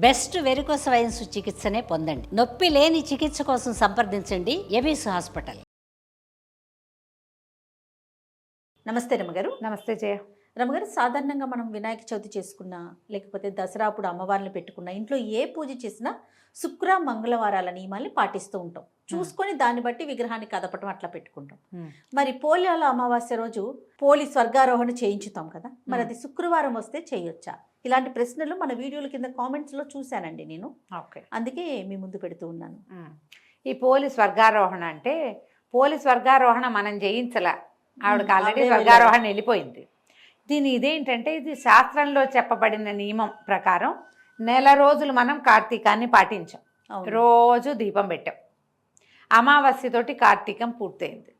Best varicose veins చికిత్సనే పొందండి. నొప్పి లేని చికిత్స కోసం సంప్రదించండి ఎబిస్ హాస్పిటల్. నమస్తే రమగారు. నమస్తే జయ. రమగారు, సాధారణంగా మనం వినాయక చవితి చేసుకున్నా లేకపోతే దసరా అప్పుడు అమ్మవారిని పెట్టుకున్నా ఇంట్లో ఏ పూజ చేసినా శుక్ర మంగళవారాల నియమాల్ని పాటిస్తూ ఉంటాం. చూసుకొని దాన్ని బట్టి విగ్రహాన్ని కదపటం అట్లా పెట్టుకుంటాం. మరి పోలియాల అమావాస్య రోజు పోలి స్వర్గారోహణ చేయించుతాం కదా, మరి అది శుక్రవారం వస్తే చేయొచ్చా? ఇలాంటి ప్రశ్నలు మన వీడియోల కింద కామెంట్స్లో చూశానండి నేను. ఓకే, అందుకే మీ ముందు పెడుతూ ఉన్నాను. ఈ పోలి స్వర్గారోహణ అంటే పోలి స్వర్గారోహణ మనం చేయించలే, ఆవిడకి ఆల్రెడీ స్వర్గారోహణ వెళ్ళిపోయింది. ఇదేంటంటే ఇది శాస్త్రంలో చెప్పబడిన నియమం ప్రకారం నెల రోజులు మనం కార్తీకాన్ని పాటించాం. రోజు దీపం పెట్టాం. అమావాస్యతోటి కార్తీకం పూర్తయింది.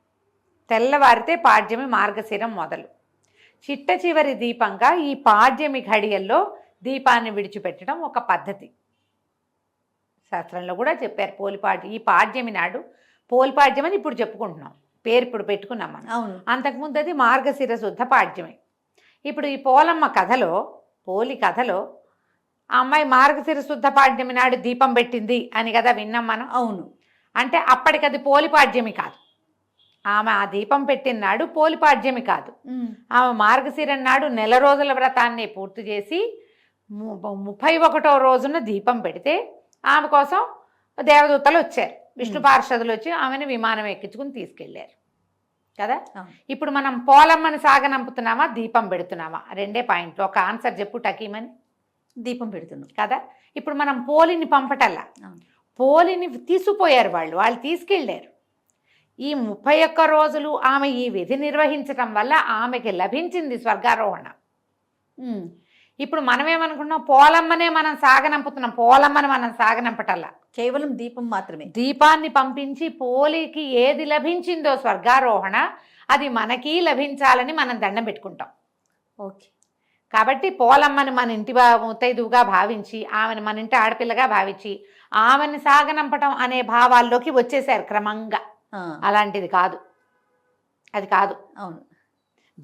తెల్లవారితే పాడ్యమి మార్గశిరం మొదలు. చిట్ట చివరి దీపంగా ఈ పాడ్యమి ఘడియల్లో దీపాన్ని విడిచిపెట్టడం ఒక పద్ధతి. శాస్త్రంలో కూడా చెప్పారు. ఈ పాడ్యమి నాడు పోలిపాడ్యం అని ఇప్పుడు చెప్పుకుంటున్నాం, పేరు ఇప్పుడు పెట్టుకున్నాం మనం. అంతకుముందు అది మార్గశిర శుద్ధ పాడ్యమి. ఇప్పుడు ఈ పోలమ్మ కథలో, పోలి కథలో ఆ అమ్మాయి మార్గశిర శుద్ధ పాడ్యమి నాడు దీపం పెట్టింది అని కదా విన్నాం మనం. అవును, అంటే అప్పటికది పోలిపాడ్యమి కాదు. ఆమె ఆ దీపం పెట్టిన నాడు పోలిపాడ్యమి కాదు. ఆమె మార్గశిరం నాడు నెల రోజుల వ్రతాన్ని పూర్తి చేసి 31వ రోజున దీపం పెడితే ఆమె కోసం దేవదూతలు వచ్చారు, విష్ణు పార్షదులు వచ్చి ఆమెను విమానం ఎక్కించుకుని తీసుకెళ్ళారు కదా. ఇప్పుడు మనం పోలమ్మని సాగనంపుతున్నామా, దీపం పెడుతున్నామా? రెండే పాయింట్లు. ఒక ఆన్సర్ చెప్పు టకీమని. దీపం పెడుతున్నాం కదా. ఇప్పుడు మనం పోలిని పంపటల్లా, పోలిని తీసుకుపోయారు వాళ్ళు తీసుకెళ్ళారు. ఈ 31 రోజులు ఆమె ఈ విధి నిర్వహించటం వల్ల ఆమెకి లభించింది స్వర్గారోహణ. ఇప్పుడు మనమేమనుకున్నాం, పోలమ్మనే మనం సాగనంపుతున్నాం. పోలమ్మని మనం సాగనంపటల్లా, కేవలం దీపం మాత్రమే. దీపాన్ని పంపించి పోలికి ఏది లభించిందో స్వర్గారోహణ, అది మనకి లభించాలని మనం దండం పెట్టుకుంటాం. ఓకే, కాబట్టి పోలమ్మని మన ఇంటి ముత్తైదువుగా భావించి, ఆమెను మన ఇంటి ఆడపిల్లగా భావించి ఆమెను సాగనంపటం అనే భావాల్లోకి వచ్చేసారు క్రమంగా. అలాంటిది కాదు, అది కాదు. అవును,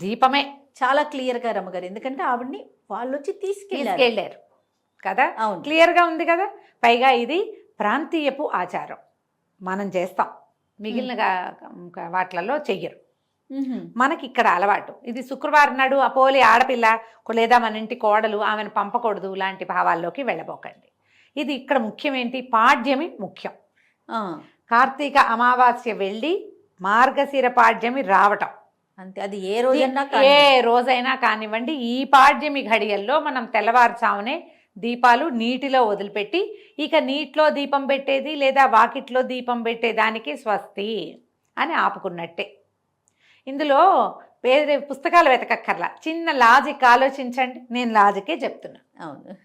దీపమే. చాలా క్లియర్గా రమ్మగారు, ఎందుకంటే ఆవిడ్ని వాళ్ళు వచ్చి తీసుకెళ్ళారు కదా. అవును, క్లియర్గా ఉంది కదా. పైగా ఇది ప్రాంతీయపు ఆచారం, మనం చేస్తాం, మిగిలిన వాటిలలో చెయ్యరు. మనకి ఇక్కడ అలవాటు. ఇది శుక్రవారం నాడు పోలి ఆడపిల్ల లేదా మన ఇంటి కోడలు, ఆమెను పంపకూడదు లాంటి భావాల్లోకి వెళ్ళబోకండి. ఇది ఇక్కడ ముఖ్యం ఏంటి, పాడ్యమి ముఖ్యం. కార్తీక అమావాస్య వెళ్ళి మార్గశిర పాడ్యమి రావటం అంతే. అది ఏ రోజైనా కానివ్వండి. ఈ పాడ్యమి ఘడియల్లో మనం తెల్లవారుజామునే దీపాలు నీటిలో వదిలిపెట్టి, ఇక నీటిలో దీపం పెట్టేది లేదా వాకిట్లో దీపం పెట్టేదానికి స్వస్తి అని ఆపుకున్నట్టే. ఇందులో వేరే పుస్తకాలు వెతకక్కర్లా, చిన్న లాజిక్ ఆలోచించండి. నేను లాజికే చెప్తున్నా. అవును,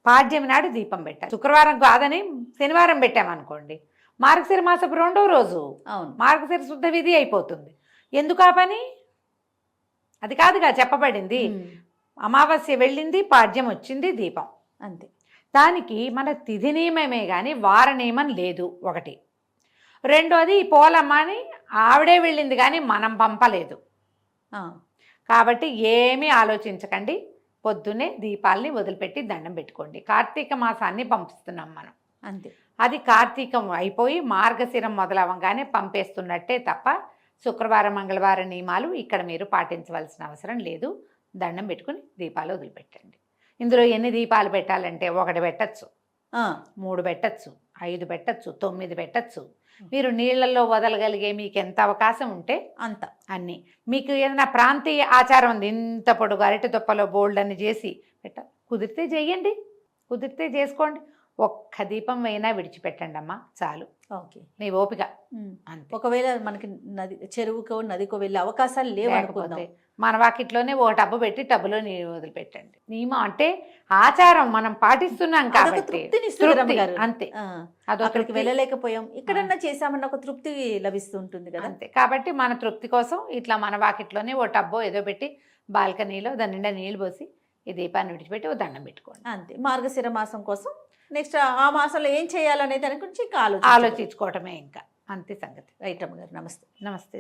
పాడ్యమి నాడు దీపం పెట్టాలి. శుక్రవారం కాదని శనివారం పెట్టామనుకోండి, మార్గశిర మాసపు 2వ రోజు మార్గశిర శుద్ధ విధి అయిపోతుంది. ఎందుకు ఆ పని? అది కాదుగా చెప్పబడింది. అమావాస్య వెళ్ళింది, పాడ్యం వచ్చింది, దీపం అంతే. దానికి మన తిథి నియమమే కానీ వార నియమం లేదు, ఒకటి. రెండోది, ఈ పోలమ్మని ఆవిడే వెళ్ళింది కానీ మనం పంపలేదు. కాబట్టి ఏమీ ఆలోచించకండి, పొద్దున్నే దీపాలని వదిలిపెట్టి దండం పెట్టుకోండి. కార్తీక మాసాన్ని పంపిస్తున్నాం మనం, అంతే. అది కార్తీకం అయిపోయి మార్గశిరం మొదలవ్వగానే పంపేస్తున్నట్టే తప్ప శుక్రవారం మంగళవారం నియమాలు ఇక్కడ మీరు పాటించవలసిన అవసరం లేదు. దండం పెట్టుకుని దీపాలు వదిలిపెట్టండి. ఇందులో ఎన్ని దీపాలు పెట్టాలంటే 1 పెట్టచ్చు, 3 పెట్టచ్చు, 5 పెట్టచ్చు, 9 పెట్టచ్చు. మీరు నీళ్లలో వదలగలిగే మీకు ఎంత అవకాశం ఉంటే అంత. అన్నీ మీకు ఏదైనా ప్రాంతీయ ఆచారం ఉంది, ఇంత పొడుగు అరటి దుప్పలో బోల్డ్ అని చేసి కుదిరితే చెయ్యండి, కుదిరితే చేసుకోండి. ఒక్క దీపం అయినా విడిచిపెట్టండి అమ్మా, చాలు. ఓకే, నీ ఓపిక అంతే. ఒకవేళ మనకి చెరువుకో నదికో వెళ్ళే అవకాశాలు లేవనుకుంటే మన వాకిట్లోనే ఒక టబ్బు పెట్టి టబ్బులో నీరు వదిలిపెట్టండి. నియమం అంటే ఆచారం మనం పాటిస్తున్నాం కాబట్టి అంతే. అక్కడికి వెళ్ళలేకపోయాం, ఇక్కడన్నా చేసామన్న ఒక తృప్తి లభిస్తూ ఉంటుంది కదా. అంతే. కాబట్టి మన తృప్తి కోసం ఇట్లా మన వాకిట్లోనే ఓ టబ్బో ఏదో పెట్టి బాల్కనీలో దాని నిండా నీళ్ళు పోసి ఈ దీపాన్ని విడిచిపెట్టి ఓ దండం పెట్టుకోండి అంతే. మార్గశిర మాసం కోసం నెక్స్ట్ ఆ మాసంలో ఏం చేయాలనే దాని గురించి ఆలోచించుకోవటమే ఇంకా, అంతే సంగతి. రైట్ రమ్మ గారు, నమస్తే. నమస్తే.